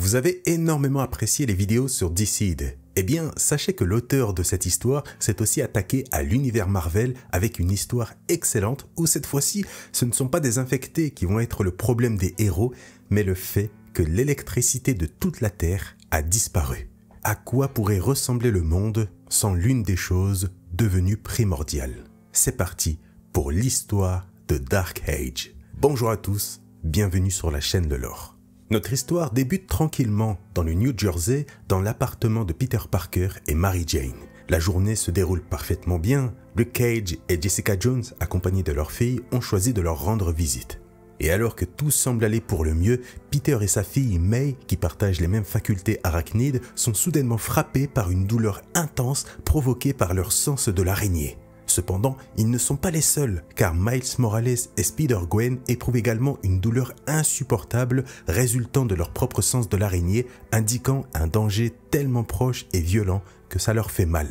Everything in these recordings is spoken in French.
Vous avez énormément apprécié les vidéos sur DCeed. Eh bien, sachez que l'auteur de cette histoire s'est aussi attaqué à l'univers Marvel avec une histoire excellente où cette fois-ci, ce ne sont pas des infectés qui vont être le problème des héros, mais le fait que l'électricité de toute la Terre a disparu. À quoi pourrait ressembler le monde sans l'une des choses devenues primordiales? C'est parti pour l'histoire de Dark Age. Bonjour à tous, bienvenue sur la chaîne de l'Or. Notre histoire débute tranquillement dans le New Jersey, dans l'appartement de Peter Parker et Mary Jane. La journée se déroule parfaitement bien. Luke Cage et Jessica Jones, accompagnés de leur fille, ont choisi de leur rendre visite. Et alors que tout semble aller pour le mieux, Peter et sa fille May, qui partagent les mêmes facultés arachnides, sont soudainement frappés par une douleur intense provoquée par leur sens de l'araignée. Cependant, ils ne sont pas les seuls, car Miles Morales et Spider-Gwen éprouvent également une douleur insupportable résultant de leur propre sens de l'araignée, indiquant un danger tellement proche et violent que ça leur fait mal.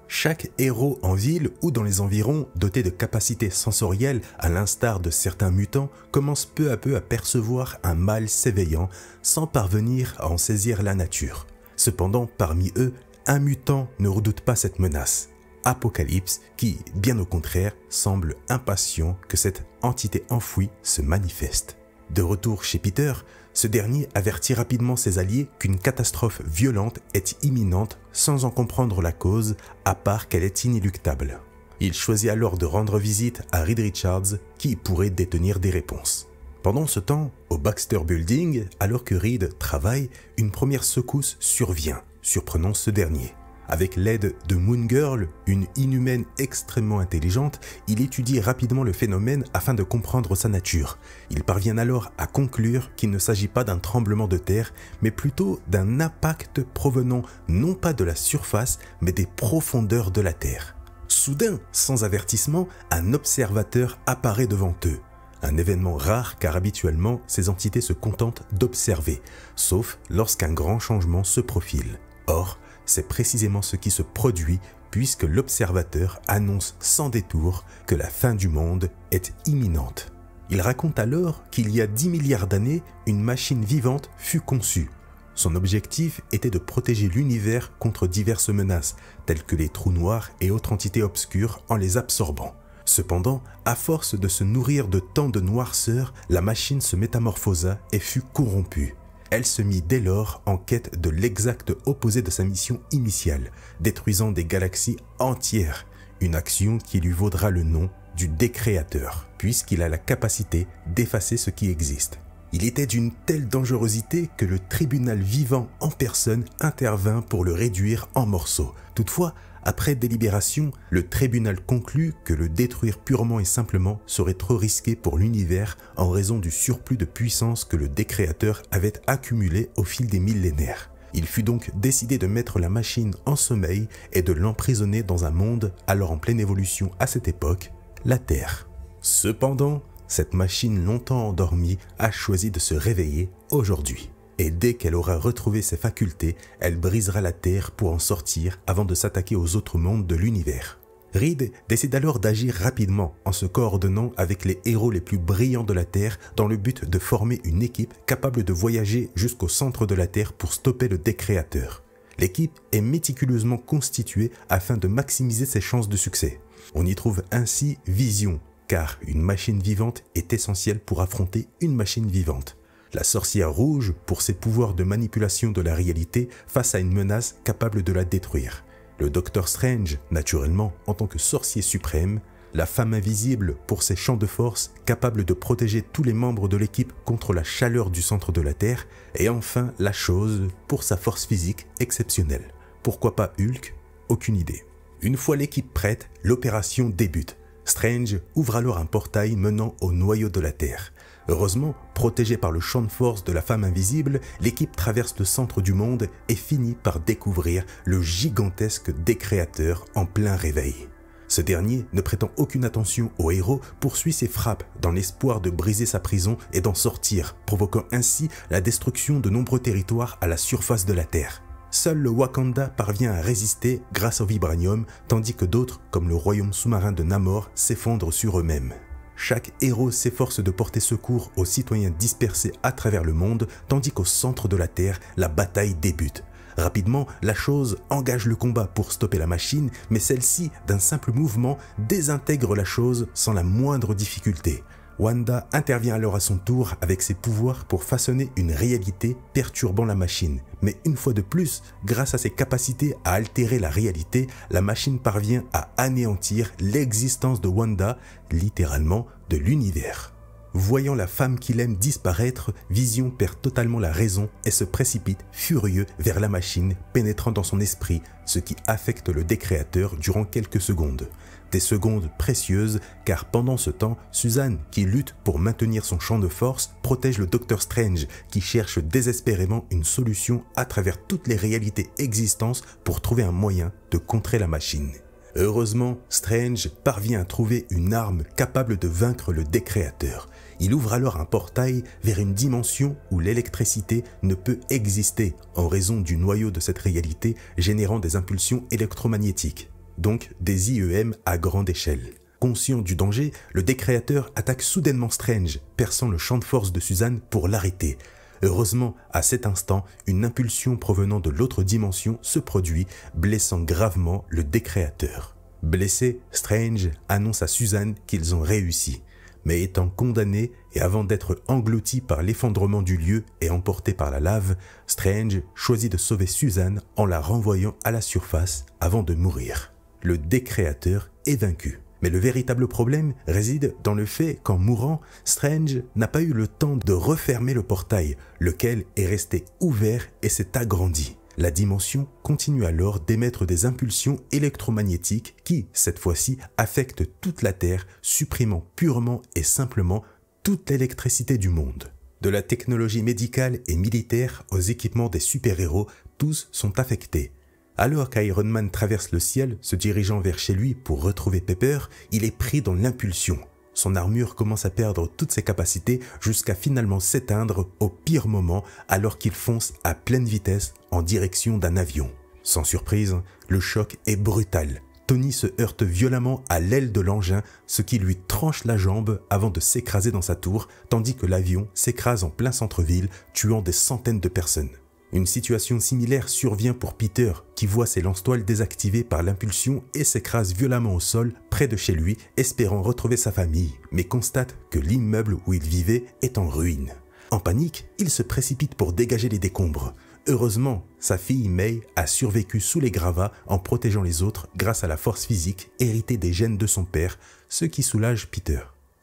Chaque héros en ville ou dans les environs, doté de capacités sensorielles à l'instar de certains mutants, commence peu à peu à percevoir un mal s'éveillant sans parvenir à en saisir la nature. Cependant, parmi eux, un mutant ne redoute pas cette menace. Apocalypse, qui, bien au contraire, semble impatient que cette entité enfouie se manifeste. De retour chez Peter, ce dernier avertit rapidement ses alliés qu'une catastrophe violente est imminente sans en comprendre la cause, à part qu'elle est inéluctable. Il choisit alors de rendre visite à Reed Richards, qui pourrait détenir des réponses. Pendant ce temps, au Baxter Building, alors que Reed travaille, une première secousse survient, surprenant ce dernier. Avec l'aide de Moon Girl, une inhumaine extrêmement intelligente, il étudie rapidement le phénomène afin de comprendre sa nature. Il parvient alors à conclure qu'il ne s'agit pas d'un tremblement de terre, mais plutôt d'un impact provenant non pas de la surface, mais des profondeurs de la Terre. Soudain, sans avertissement, un observateur apparaît devant eux. Un événement rare car habituellement, ces entités se contentent d'observer, sauf lorsqu'un grand changement se profile. Or, c'est précisément ce qui se produit puisque l'observateur annonce sans détour que la fin du monde est imminente. Il raconte alors qu'il y a 10 milliards d'années, une machine vivante fut conçue. Son objectif était de protéger l'univers contre diverses menaces, telles que les trous noirs et autres entités obscures en les absorbant. Cependant, à force de se nourrir de tant de noirceur, la machine se métamorphosa et fut corrompue. Elle se mit dès lors en quête de l'exact opposé de sa mission initiale, détruisant des galaxies entières, une action qui lui vaudra le nom du Décréateur, puisqu'il a la capacité d'effacer ce qui existe. Il était d'une telle dangerosité que le tribunal vivant en personne intervint pour le réduire en morceaux. Toutefois, après délibération, le tribunal conclut que le détruire purement et simplement serait trop risqué pour l'univers en raison du surplus de puissance que le Décréateur avait accumulé au fil des millénaires. Il fut donc décidé de mettre la machine en sommeil et de l'emprisonner dans un monde alors en pleine évolution à cette époque, la Terre. Cependant, cette machine longtemps endormie a choisi de se réveiller aujourd'hui. Et dès qu'elle aura retrouvé ses facultés, elle brisera la Terre pour en sortir avant de s'attaquer aux autres mondes de l'univers. Reed décide alors d'agir rapidement en se coordonnant avec les héros les plus brillants de la Terre dans le but de former une équipe capable de voyager jusqu'au centre de la Terre pour stopper le Décréateur. L'équipe est méticuleusement constituée afin de maximiser ses chances de succès. On y trouve ainsi Vision, car une machine vivante est essentielle pour affronter une machine vivante. La sorcière rouge pour ses pouvoirs de manipulation de la réalité face à une menace capable de la détruire. Le Docteur Strange, naturellement, en tant que sorcier suprême. La femme invisible pour ses champs de force capable de protéger tous les membres de l'équipe contre la chaleur du centre de la Terre. Et enfin, la chose pour sa force physique exceptionnelle. Pourquoi pas Hulk? Aucune idée. Une fois l'équipe prête, l'opération débute. Strange ouvre alors un portail menant au noyau de la Terre. Heureusement, protégée par le champ de force de la femme invisible, l'équipe traverse le centre du monde et finit par découvrir le gigantesque Décréateur en plein réveil. Ce dernier, ne prêtant aucune attention au héros, poursuit ses frappes dans l'espoir de briser sa prison et d'en sortir, provoquant ainsi la destruction de nombreux territoires à la surface de la Terre. Seul le Wakanda parvient à résister grâce au vibranium, tandis que d'autres, comme le royaume sous-marin de Namor, s'effondrent sur eux-mêmes. Chaque héros s'efforce de porter secours aux citoyens dispersés à travers le monde, tandis qu'au centre de la Terre, la bataille débute. Rapidement, la chose engage le combat pour stopper la machine, mais celle-ci, d'un simple mouvement, désintègre la chose sans la moindre difficulté. Wanda intervient alors à son tour avec ses pouvoirs pour façonner une réalité perturbant la machine. Mais une fois de plus, grâce à ses capacités à altérer la réalité, la machine parvient à anéantir l'existence de Wanda, littéralement de l'univers. Voyant la femme qu'il aime disparaître, Vision perd totalement la raison et se précipite furieux vers la machine, pénétrant dans son esprit, ce qui affecte le décréateur durant quelques secondes. Des secondes précieuses, car pendant ce temps, Suzanne, qui lutte pour maintenir son champ de force, protège le Docteur Strange, qui cherche désespérément une solution à travers toutes les réalités existantes pour trouver un moyen de contrer la machine. Heureusement, Strange parvient à trouver une arme capable de vaincre le décréateur. Il ouvre alors un portail vers une dimension où l'électricité ne peut exister en raison du noyau de cette réalité générant des impulsions électromagnétiques, donc des IEM à grande échelle. Conscient du danger, le décréateur attaque soudainement Strange, perçant le champ de force de Suzanne pour l'arrêter. Heureusement, à cet instant, une impulsion provenant de l'autre dimension se produit, blessant gravement le décréateur. Blessé, Strange annonce à Suzanne qu'ils ont réussi. Mais étant condamné et avant d'être englouti par l'effondrement du lieu et emporté par la lave, Strange choisit de sauver Suzanne en la renvoyant à la surface avant de mourir. Le décréateur est vaincu. Mais le véritable problème réside dans le fait qu'en mourant, Strange n'a pas eu le temps de refermer le portail, lequel est resté ouvert et s'est agrandi. La dimension continue alors d'émettre des impulsions électromagnétiques qui, cette fois-ci, affectent toute la Terre, supprimant purement et simplement toute l'électricité du monde. De la technologie médicale et militaire aux équipements des super-héros, tous sont affectés. Alors qu'Iron Man traverse le ciel, se dirigeant vers chez lui pour retrouver Pepper, il est pris dans l'impulsion. Son armure commence à perdre toutes ses capacités jusqu'à finalement s'éteindre au pire moment alors qu'il fonce à pleine vitesse en direction d'un avion. Sans surprise, le choc est brutal. Tony se heurte violemment à l'aile de l'engin, ce qui lui tranche la jambe avant de s'écraser dans sa tour, tandis que l'avion s'écrase en plein centre-ville, tuant des centaines de personnes. Une situation similaire survient pour Peter, qui voit ses lance-toiles désactivées par l'impulsion et s'écrase violemment au sol près de chez lui, espérant retrouver sa famille, mais constate que l'immeuble où il vivait est en ruine. En panique, il se précipite pour dégager les décombres. Heureusement, sa fille May a survécu sous les gravats en protégeant les autres grâce à la force physique héritée des gènes de son père, ce qui soulage Peter.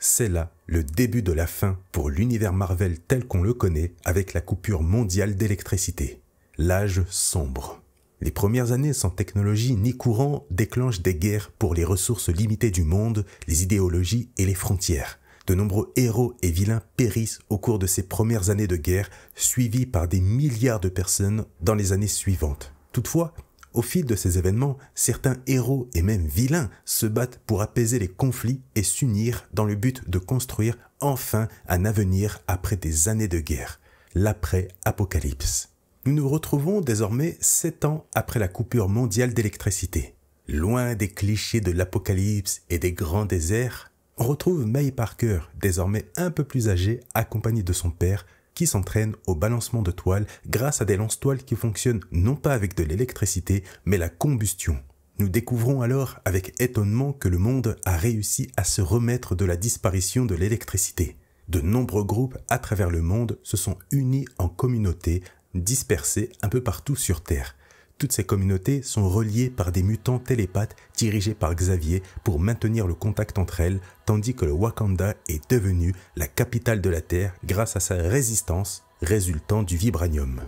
C'est là le début de la fin pour l'univers Marvel tel qu'on le connaît avec la coupure mondiale d'électricité. L'âge sombre. Les premières années sans technologie ni courant déclenchent des guerres pour les ressources limitées du monde, les idéologies et les frontières. De nombreux héros et vilains périssent au cours de ces premières années de guerre, suivis par des milliards de personnes dans les années suivantes. Toutefois, au fil de ces événements, certains héros et même vilains se battent pour apaiser les conflits et s'unir dans le but de construire enfin un avenir après des années de guerre, l'après-apocalypse. Nous nous retrouvons désormais 7 ans après la coupure mondiale d'électricité. Loin des clichés de l'apocalypse et des grands déserts, on retrouve May Parker, désormais un peu plus âgée, accompagnée de son père, qui s'entraîne au balancement de toiles grâce à des lance-toiles qui fonctionnent non pas avec de l'électricité, mais la combustion. Nous découvrons alors avec étonnement que le monde a réussi à se remettre de la disparition de l'électricité. De nombreux groupes à travers le monde se sont unis en communautés, dispersées un peu partout sur Terre. Toutes ces communautés sont reliées par des mutants télépathes dirigés par Xavier pour maintenir le contact entre elles, tandis que le Wakanda est devenu la capitale de la Terre grâce à sa résistance résultant du vibranium.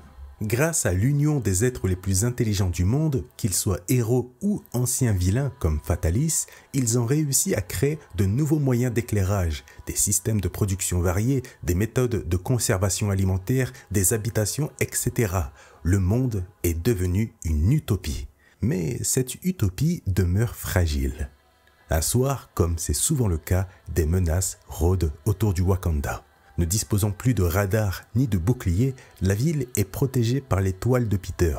Grâce à l'union des êtres les plus intelligents du monde, qu'ils soient héros ou anciens vilains comme Fatalis, ils ont réussi à créer de nouveaux moyens d'éclairage, des systèmes de production variés, des méthodes de conservation alimentaire, des habitations, etc. Le monde est devenu une utopie. Mais cette utopie demeure fragile. Un soir, comme c'est souvent le cas, des menaces rôdent autour du Wakanda. Ne disposant plus de radars ni de boucliers, la ville est protégée par les toiles de Peter.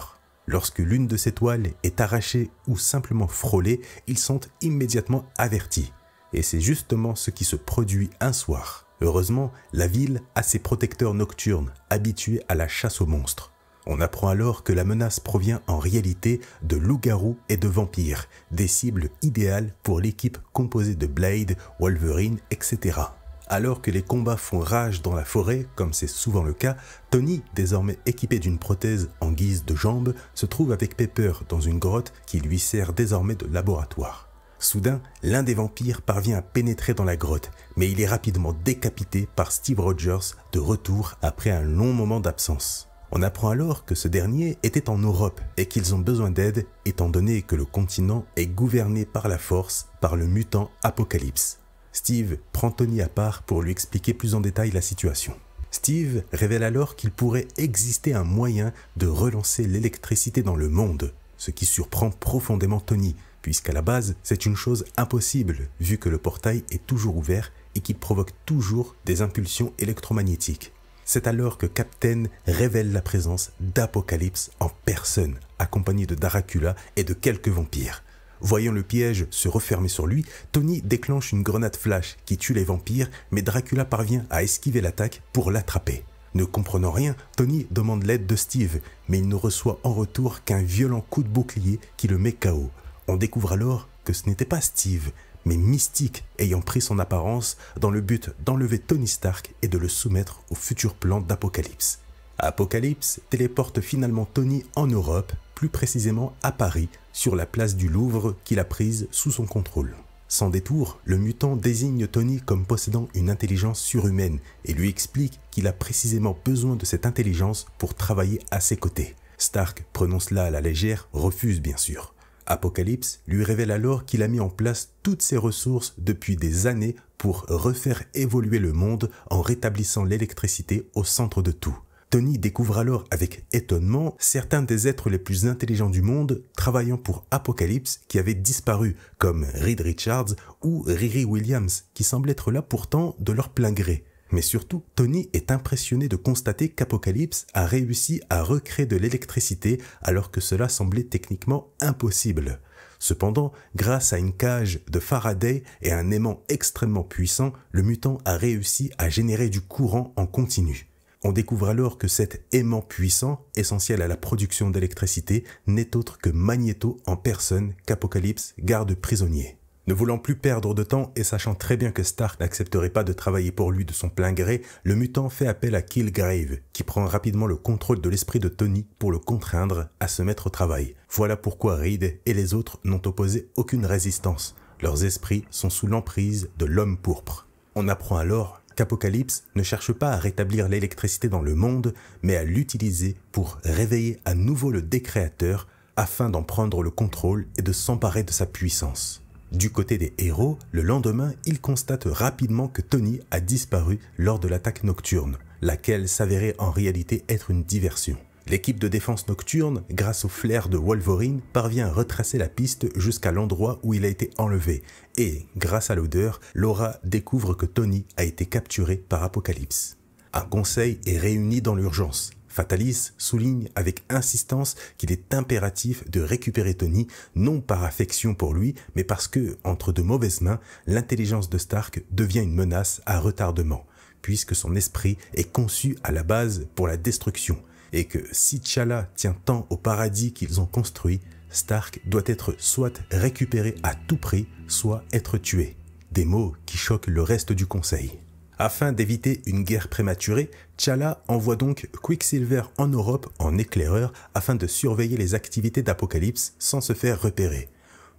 Lorsque l'une de ces toiles est arrachée ou simplement frôlée, ils sont immédiatement avertis. Et c'est justement ce qui se produit un soir. Heureusement, la ville a ses protecteurs nocturnes, habitués à la chasse aux monstres. On apprend alors que la menace provient en réalité de loups-garous et de vampires, des cibles idéales pour l'équipe composée de Blade, Wolverine, etc. Alors que les combats font rage dans la forêt, comme c'est souvent le cas, Tony, désormais équipé d'une prothèse en guise de jambe, se trouve avec Pepper dans une grotte qui lui sert désormais de laboratoire. Soudain, l'un des vampires parvient à pénétrer dans la grotte, mais il est rapidement décapité par Steve Rogers, de retour après un long moment d'absence. On apprend alors que ce dernier était en Europe et qu'ils ont besoin d'aide étant donné que le continent est gouverné par la force par le mutant Apocalypse. Steve prend Tony à part pour lui expliquer plus en détail la situation. Steve révèle alors qu'il pourrait exister un moyen de relancer l'électricité dans le monde, ce qui surprend profondément Tony, puisqu'à la base c'est une chose impossible vu que le portail est toujours ouvert et qu'il provoque toujours des impulsions électromagnétiques. C'est alors que Captain révèle la présence d'Apocalypse en personne, accompagné de Dracula et de quelques vampires. Voyant le piège se refermer sur lui, Tony déclenche une grenade flash qui tue les vampires, mais Dracula parvient à esquiver l'attaque pour l'attraper. Ne comprenant rien, Tony demande l'aide de Steve, mais il ne reçoit en retour qu'un violent coup de bouclier qui le met KO. On découvre alors que ce n'était pas Steve, mais Mystique ayant pris son apparence dans le but d'enlever Tony Stark et de le soumettre au futur plan d'Apocalypse. Apocalypse téléporte finalement Tony en Europe, plus précisément à Paris, sur la place du Louvre qu'il a prise sous son contrôle. Sans détour, le mutant désigne Tony comme possédant une intelligence surhumaine et lui explique qu'il a précisément besoin de cette intelligence pour travailler à ses côtés. Stark, prenant cela à la légère, refuse bien sûr. Apocalypse lui révèle alors qu'il a mis en place toutes ses ressources depuis des années pour refaire évoluer le monde en rétablissant l'électricité au centre de tout. Tony découvre alors avec étonnement certains des êtres les plus intelligents du monde travaillant pour Apocalypse qui avaient disparu, comme Reed Richards ou Riri Williams, qui semblent être là pourtant de leur plein gré. Mais surtout, Tony est impressionné de constater qu'Apocalypse a réussi à recréer de l'électricité alors que cela semblait techniquement impossible. Cependant, grâce à une cage de Faraday et un aimant extrêmement puissant, le mutant a réussi à générer du courant en continu. On découvre alors que cet aimant puissant, essentiel à la production d'électricité, n'est autre que Magneto en personne qu'Apocalypse garde prisonnier. Ne voulant plus perdre de temps et sachant très bien que Stark n'accepterait pas de travailler pour lui de son plein gré, le mutant fait appel à Killgrave, qui prend rapidement le contrôle de l'esprit de Tony pour le contraindre à se mettre au travail. Voilà pourquoi Reed et les autres n'ont opposé aucune résistance. Leurs esprits sont sous l'emprise de l'homme pourpre. On apprend alors qu'Apocalypse ne cherche pas à rétablir l'électricité dans le monde, mais à l'utiliser pour réveiller à nouveau le Décréateur afin d'en prendre le contrôle et de s'emparer de sa puissance. Du côté des héros, le lendemain, ils constatent rapidement que Tony a disparu lors de l'attaque nocturne, laquelle s'avérait en réalité être une diversion. L'équipe de défense nocturne, grâce au flair de Wolverine, parvient à retracer la piste jusqu'à l'endroit où il a été enlevé. Et, grâce à l'odeur, Laura découvre que Tony a été capturé par Apocalypse. Un conseil est réuni dans l'urgence. Fatalis souligne avec insistance qu'il est impératif de récupérer Tony, non par affection pour lui, mais parce que, entre de mauvaises mains, l'intelligence de Stark devient une menace à retardement, puisque son esprit est conçu à la base pour la destruction, et que si T'Challa tient tant au paradis qu'ils ont construit, Stark doit être soit récupéré à tout prix, soit être tué. Des mots qui choquent le reste du conseil. Afin d'éviter une guerre prématurée, T'Challa envoie donc Quicksilver en Europe en éclaireur afin de surveiller les activités d'Apocalypse sans se faire repérer.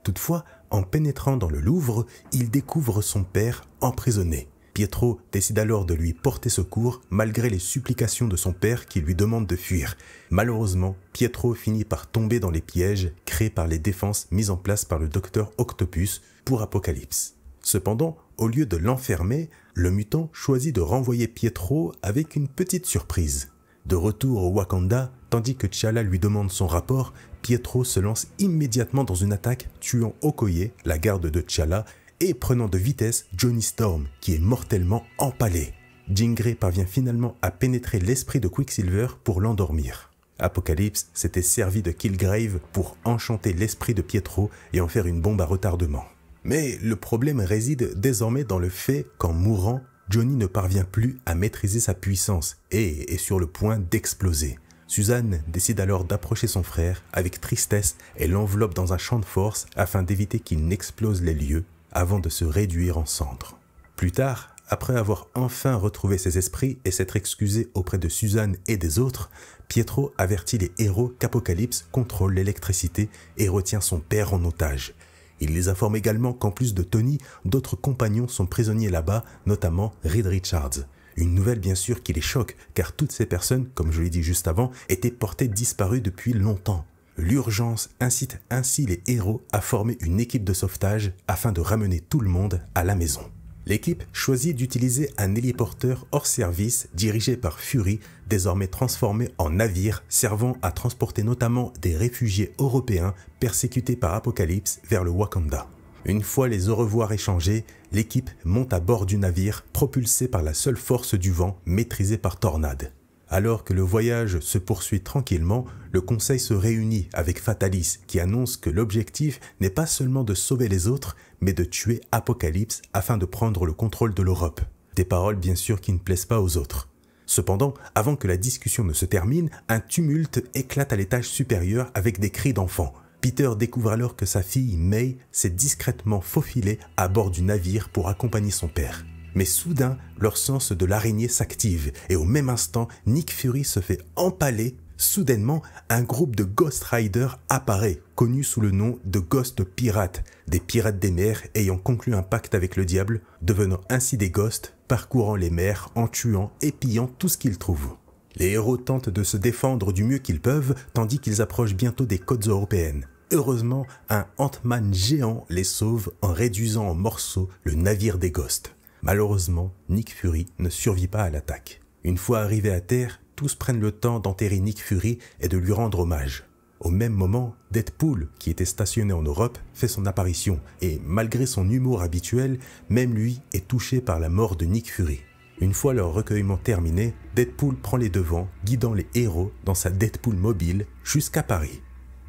Toutefois, en pénétrant dans le Louvre, il découvre son père emprisonné. Pietro décide alors de lui porter secours malgré les supplications de son père qui lui demande de fuir. Malheureusement, Pietro finit par tomber dans les pièges créés par les défenses mises en place par le Docteur Octopus pour Apocalypse. Cependant, au lieu de l'enfermer, le mutant choisit de renvoyer Pietro avec une petite surprise. De retour au Wakanda, tandis que T'Challa lui demande son rapport, Pietro se lance immédiatement dans une attaque tuant Okoye, la garde de T'Challa, et prenant de vitesse Johnny Storm, qui est mortellement empalé. Jean Grey parvient finalement à pénétrer l'esprit de Quicksilver pour l'endormir. Apocalypse s'était servi de Killgrave pour enchanter l'esprit de Pietro et en faire une bombe à retardement. Mais le problème réside désormais dans le fait qu'en mourant, Johnny ne parvient plus à maîtriser sa puissance et est sur le point d'exploser. Suzanne décide alors d'approcher son frère avec tristesse et l'enveloppe dans un champ de force afin d'éviter qu'il n'explose les lieux avant de se réduire en cendres. Plus tard, après avoir enfin retrouvé ses esprits et s'être excusé auprès de Suzanne et des autres, Pietro avertit les héros qu'Apocalypse contrôle l'électricité et retient son père en otage. Il les informe également qu'en plus de Tony, d'autres compagnons sont prisonniers là-bas, notamment Reed Richards. Une nouvelle bien sûr qui les choque, car toutes ces personnes, comme je l'ai dit juste avant, étaient portées disparues depuis longtemps. L'urgence incite ainsi les héros à former une équipe de sauvetage afin de ramener tout le monde à la maison. L'équipe choisit d'utiliser un héliporteur hors service dirigé par Fury, désormais transformé en navire servant à transporter notamment des réfugiés européens persécutés par Apocalypse vers le Wakanda. Une fois les au revoir échangés, l'équipe monte à bord du navire propulsé par la seule force du vent maîtrisée par Tornade. Alors que le voyage se poursuit tranquillement, le conseil se réunit avec Fatalis qui annonce que l'objectif n'est pas seulement de sauver les autres, mais de tuer Apocalypse afin de prendre le contrôle de l'Europe. Des paroles bien sûr qui ne plaisent pas aux autres. Cependant, avant que la discussion ne se termine, un tumulte éclate à l'étage supérieur avec des cris d'enfants. Peter découvre alors que sa fille May s'est discrètement faufilée à bord du navire pour accompagner son père. Mais soudain, leur sens de l'araignée s'active et au même instant, Nick Fury se fait empaler. Soudainement, un groupe de Ghost Riders apparaît, connu sous le nom de Ghost Pirates, des pirates des mers ayant conclu un pacte avec le diable, devenant ainsi des ghosts, parcourant les mers en tuant et pillant tout ce qu'ils trouvent. Les héros tentent de se défendre du mieux qu'ils peuvent, tandis qu'ils approchent bientôt des côtes européennes. Heureusement, un Ant-Man géant les sauve en réduisant en morceaux le navire des Ghosts. Malheureusement, Nick Fury ne survit pas à l'attaque. Une fois arrivé à terre, tous prennent le temps d'enterrer Nick Fury et de lui rendre hommage. Au même moment, Deadpool, qui était stationné en Europe, fait son apparition et, malgré son humour habituel, même lui est touché par la mort de Nick Fury. Une fois leur recueillement terminé, Deadpool prend les devants, guidant les héros dans sa Deadpool mobile jusqu'à Paris.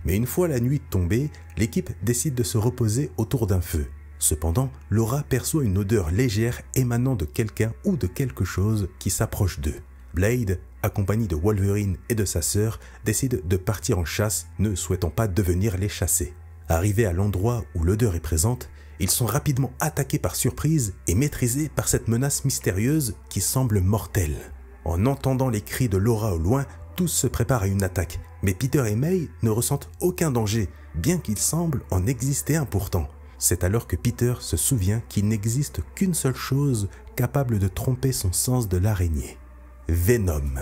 Mais une fois la nuit tombée, l'équipe décide de se reposer autour d'un feu. Cependant, Laura perçoit une odeur légère émanant de quelqu'un ou de quelque chose qui s'approche d'eux. Blade, accompagné de Wolverine et de sa sœur, décide de partir en chasse, ne souhaitant pas devenir les chassés. Arrivés à l'endroit où l'odeur est présente, ils sont rapidement attaqués par surprise et maîtrisés par cette menace mystérieuse qui semble mortelle. En entendant les cris de Laura au loin, tous se préparent à une attaque, mais Peter et May ne ressentent aucun danger, bien qu'il semble en exister un pourtant. C'est alors que Peter se souvient qu'il n'existe qu'une seule chose capable de tromper son sens de l'araignée. Venom.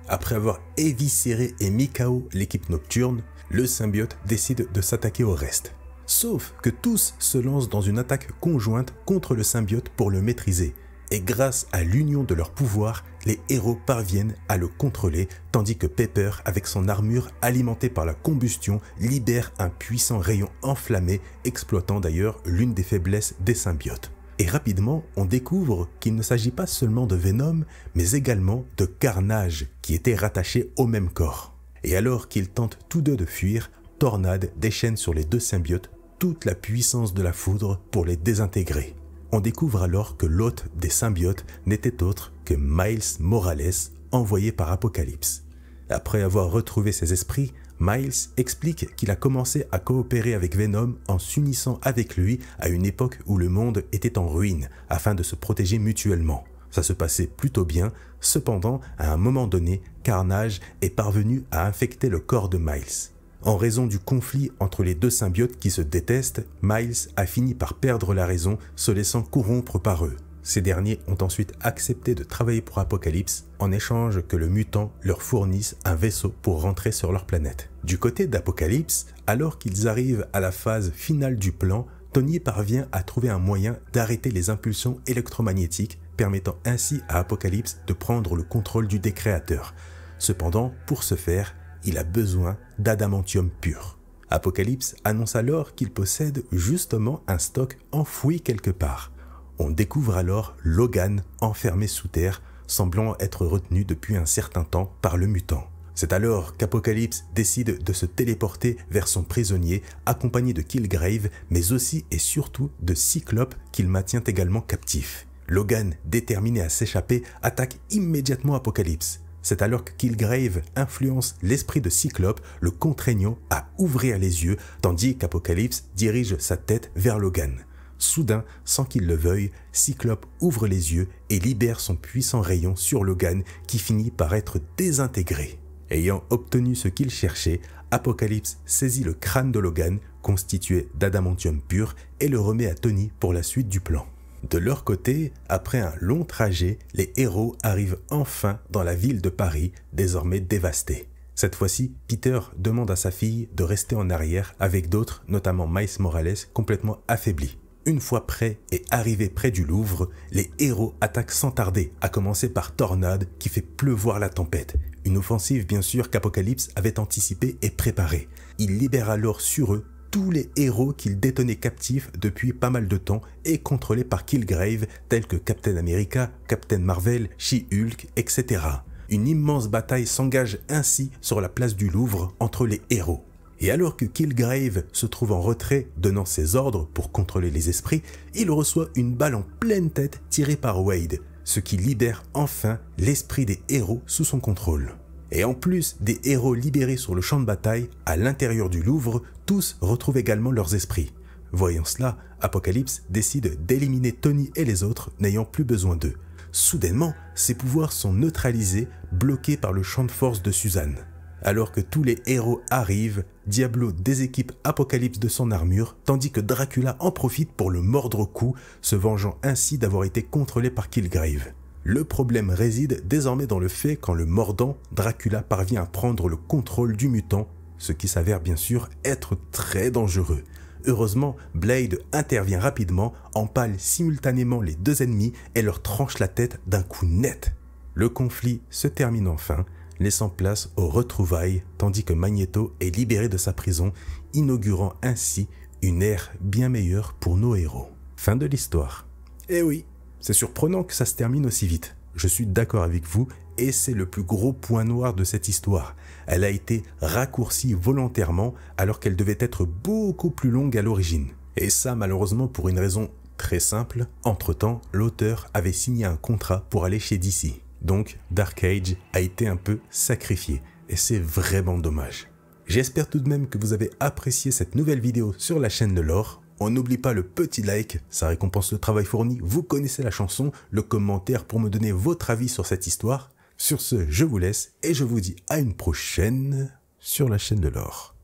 Après avoir éviscéré et mis KO l'équipe nocturne, le symbiote décide de s'attaquer au reste. Sauf que tous se lancent dans une attaque conjointe contre le symbiote pour le maîtriser. Et grâce à l'union de leurs pouvoirs, les héros parviennent à le contrôler, tandis que Pepper, avec son armure alimentée par la combustion, libère un puissant rayon enflammé, exploitant d'ailleurs l'une des faiblesses des symbiotes. Et rapidement, on découvre qu'il ne s'agit pas seulement de Venom, mais également de Carnage, qui était rattaché au même corps. Et alors qu'ils tentent tous deux de fuir, Tornade déchaîne sur les deux symbiotes toute la puissance de la foudre pour les désintégrer. On découvre alors que l'hôte des symbiotes n'était autre que Miles Morales, envoyé par Apocalypse. Après avoir retrouvé ses esprits, Miles explique qu'il a commencé à coopérer avec Venom en s'unissant avec lui à une époque où le monde était en ruine, afin de se protéger mutuellement. Ça se passait plutôt bien, cependant, à un moment donné, Carnage est parvenu à infecter le corps de Miles. En raison du conflit entre les deux symbiotes qui se détestent, Miles a fini par perdre la raison, se laissant corrompre par eux. Ces derniers ont ensuite accepté de travailler pour Apocalypse en échange que le mutant leur fournisse un vaisseau pour rentrer sur leur planète. Du côté d'Apocalypse, alors qu'ils arrivent à la phase finale du plan, Tony parvient à trouver un moyen d'arrêter les impulsions électromagnétiques, permettant ainsi à Apocalypse de prendre le contrôle du décréateur. Cependant, pour ce faire, il a besoin d'adamantium pur. Apocalypse annonce alors qu'il possède justement un stock enfoui quelque part. On découvre alors Logan enfermé sous terre, semblant être retenu depuis un certain temps par le mutant. C'est alors qu'Apocalypse décide de se téléporter vers son prisonnier, accompagné de Killgrave, mais aussi et surtout de Cyclope qu'il maintient également captif. Logan, déterminé à s'échapper, attaque immédiatement Apocalypse. C'est alors que Killgrave influence l'esprit de Cyclope, le contraignant à ouvrir les yeux, tandis qu'Apocalypse dirige sa tête vers Logan. Soudain, sans qu'il le veuille, Cyclope ouvre les yeux et libère son puissant rayon sur Logan qui finit par être désintégré. Ayant obtenu ce qu'il cherchait, Apocalypse saisit le crâne de Logan, constitué d'adamantium pur, et le remet à Tony pour la suite du plan. De leur côté, après un long trajet, les héros arrivent enfin dans la ville de Paris, désormais dévastée. Cette fois-ci, Peter demande à sa fille de rester en arrière avec d'autres, notamment Miles Morales, complètement affaiblis. Une fois prêts et arrivés près du Louvre, les héros attaquent sans tarder, à commencer par Tornade qui fait pleuvoir la tempête. Une offensive bien sûr qu'Apocalypse avait anticipée et préparée. Il libère alors sur eux tous les héros qu'il détenait captifs depuis pas mal de temps et contrôlés par Killgrave tels que Captain America, Captain Marvel, She-Hulk, etc. Une immense bataille s'engage ainsi sur la place du Louvre entre les héros. Et alors que Killgrave se trouve en retrait donnant ses ordres pour contrôler les esprits, il reçoit une balle en pleine tête tirée par Wade, ce qui libère enfin l'esprit des héros sous son contrôle. Et en plus des héros libérés sur le champ de bataille, à l'intérieur du Louvre, tous retrouvent également leurs esprits. Voyant cela, Apocalypse décide d'éliminer Tony et les autres n'ayant plus besoin d'eux. Soudainement, ses pouvoirs sont neutralisés, bloqués par le champ de force de Suzanne. Alors que tous les héros arrivent, Diablo déséquipe Apocalypse de son armure, tandis que Dracula en profite pour le mordre au cou, se vengeant ainsi d'avoir été contrôlé par Killgrave. Le problème réside désormais dans le fait qu'en le mordant, Dracula parvient à prendre le contrôle du mutant, ce qui s'avère bien sûr être très dangereux. Heureusement, Blade intervient rapidement, empale simultanément les deux ennemis et leur tranche la tête d'un coup net. Le conflit se termine enfin, laissant place aux retrouvailles, tandis que Magneto est libéré de sa prison, inaugurant ainsi une ère bien meilleure pour nos héros. Fin de l'histoire. Eh oui, c'est surprenant que ça se termine aussi vite. Je suis d'accord avec vous, et c'est le plus gros point noir de cette histoire. Elle a été raccourcie volontairement, alors qu'elle devait être beaucoup plus longue à l'origine. Et ça, malheureusement, pour une raison très simple. Entre-temps, l'auteur avait signé un contrat pour aller chez DC. Donc, Dark Age a été un peu sacrifié, et c'est vraiment dommage. J'espère tout de même que vous avez apprécié cette nouvelle vidéo sur la chaîne de Lore. On n'oublie pas le petit like, ça récompense le travail fourni, vous connaissez la chanson, le commentaire pour me donner votre avis sur cette histoire. Sur ce, je vous laisse, et je vous dis à une prochaine sur la chaîne de Lore.